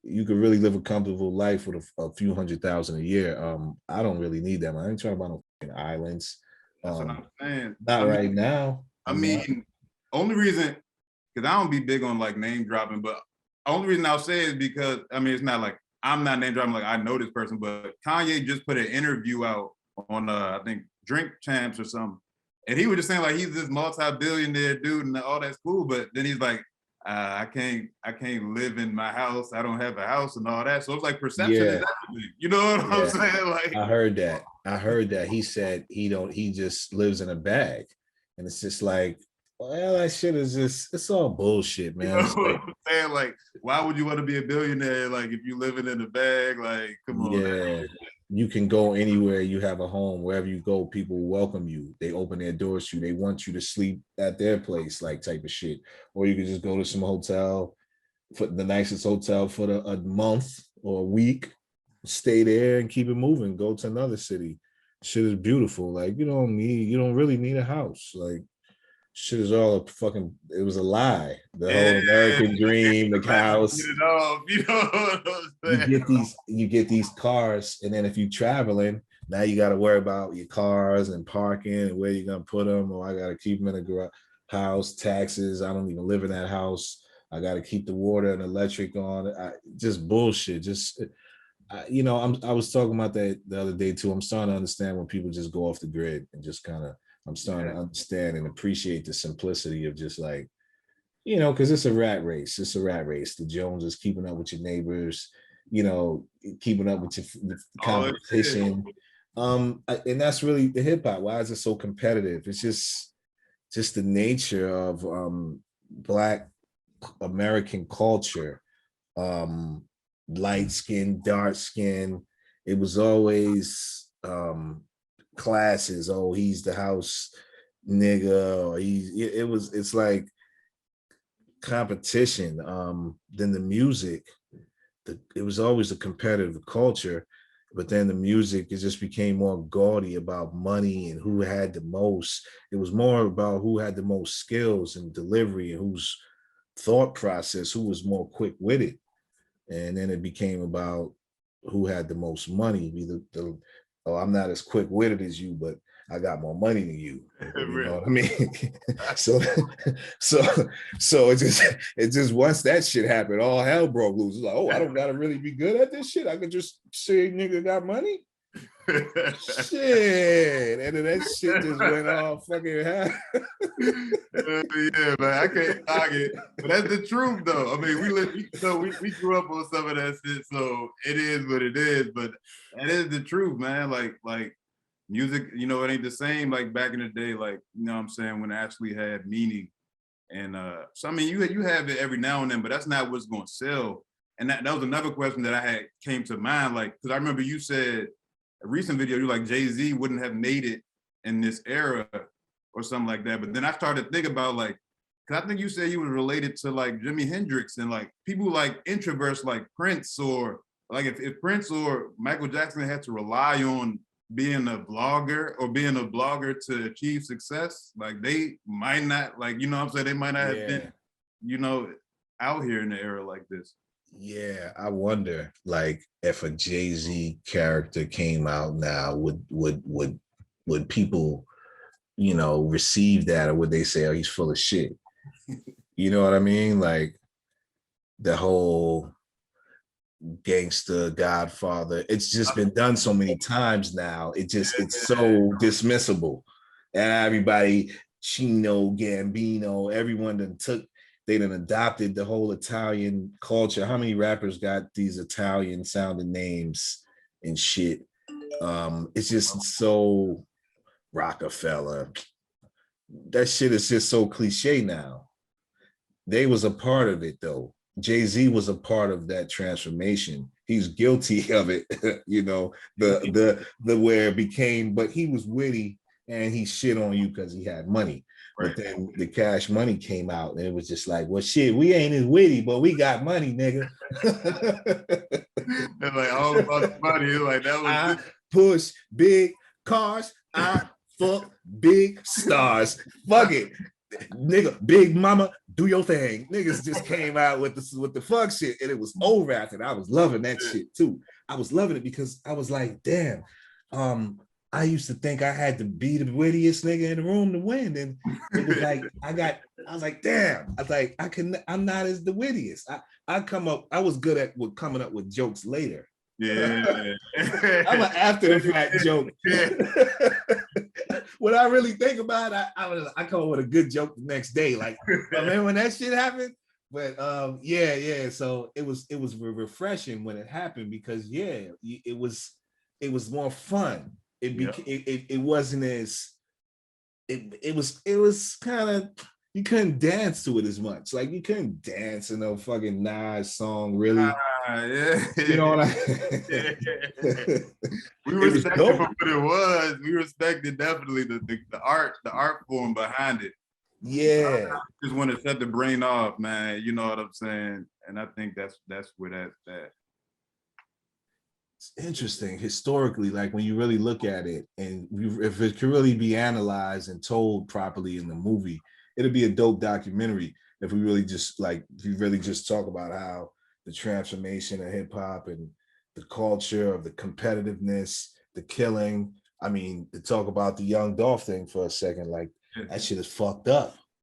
you could really live a comfortable life with a few $100,000 a year. I don't really need that, man. I ain't talking about no fucking islands. That's what I'm saying. Not right now. I mean, only reason, because I don't be big on like name dropping, but only reason I'll say is because I mean it's not like I'm not name dropping, like I know this person, but Kanye just put an interview out on I think Drink Champs or something. And he was just saying like he's this multi-billionaire dude and all that's cool, but then he's like, I can't live in my house. I don't have a house and all that. So it's like perception is everything. You know what I'm saying? Like I heard that. He said he just lives in a bag. And it's just like, well, that shit is just, it's all bullshit, man. You know what I'm saying? Like, why would you want to be a billionaire? Like, if you living in a bag, like, come on. Yeah, man. you can go anywhere. You have a home. Wherever you go, people welcome you. They open their doors to you. They want you to sleep at their place, like type of shit. Or you can just go to some hotel, for the nicest hotel for a month or a week, stay there and keep it moving. Go to another city. Shit is beautiful. Like you don't really need a house. Like shit is all a fucking, it was a lie. The whole American dream, the house. You know what I'm saying? You get these cars, and then if you traveling, now you got to worry about your cars and parking and where you're gonna put them. Or I gotta keep them in a garage, house, taxes. I don't even live in that house. I gotta keep the water and electric on. Just bullshit. Just I was talking about that the other day too. I'm starting to understand when people just go off the grid and just kind of. I'm starting to understand and appreciate the simplicity of just like, because it's a rat race. It's a rat race. The Joneses keeping up with your neighbors, keeping up with your competition. And that's really the hip hop. Why is it so competitive? It's just the nature of Black American culture. Light skin, dark skin. It was always classes. Oh, he's the house nigga, or it's like competition. Then the music, it was always a competitive culture, but then the music, it just became more gaudy about money and who had the most. It was more about who had the most skills and delivery and whose thought process, who was more quick-witted. And then it became about who had the most money. Oh, I'm not as quick-witted as you, but I got more money than you. You know what I mean? so it just once that shit happened, all hell broke loose. It's like, oh, I don't gotta really be good at this shit. I could just say nigga got money. Shit, and then that shit just went off fucking hell. Yeah, man, I can't argue, but that's the truth, though. I mean, we grew up on some of that shit, so it is what it is. But that is the truth, man. Like music, it ain't the same like back in the day. Like what I'm saying, when it actually had meaning. And so I mean, you have it every now and then, but that's not what's going to sell. And that was another question that I had came to mind, like because I remember you said. A recent video, you're like Jay-Z wouldn't have made it in this era or something like that. But then I started to think about like, because I think you said you was related to like Jimi Hendrix and like people like introverts like Prince, or like if Prince or Michael Jackson had to rely on being a blogger to achieve success, like they might not, like, what I'm saying, they might not have been, out here in the era like this. Yeah, I wonder, like, if a Jay-Z character came out now, would people, receive that, or would they say, "Oh, he's full of shit"? You know what I mean? Like the whole gangster Godfather. It's just been done so many times now. It's so dismissible, and everybody, Chino, Gambino, everyone that they done adopted the whole Italian culture. How many rappers got these Italian sounding names and shit? It's just so Rockefeller. That shit is just so cliche now. They was a part of it though. Jay-Z was a part of that transformation. He's guilty of it, the where it became, but he was witty and he shit on you because he had money. Right. But then the Cash Money came out and it was just like, well, shit, we ain't as witty, but we got money, nigga. And like all about the money, like that was. I push big cars. I fuck big stars. Fuck it. nigga, Big Mama, do your thing. Niggas just came out with the fuck shit, and it was over after that. I was loving that shit too. I was loving it because I was like, damn, I used to think I had to be the wittiest nigga in the room to win. And it was like I was like, damn, I was like, I'm not as the wittiest. I was good at coming up with jokes later. Yeah. I'm an after the fact joke. When I really think about it, I come up with a good joke the next day. Like, remember when that shit happened? But yeah. So it was refreshing when it happened because it was more fun. It wasn't as it was kind of, you couldn't dance to it as much. Like you couldn't dance in no fucking Nas song, really. Yeah. You know what I We respected for what it was. We respected definitely the art form behind it. Yeah. Just want to shut the brain off, man. You know what I'm saying? And I think that's where that. It's interesting historically, like when you really look at it, and if it could really be analyzed and told properly in the movie, it'd be a dope documentary. If we really just talk about how the transformation of hip hop and the culture of the competitiveness, the killing. I mean, to talk about the Young Dolph thing for a second, like that shit is fucked up.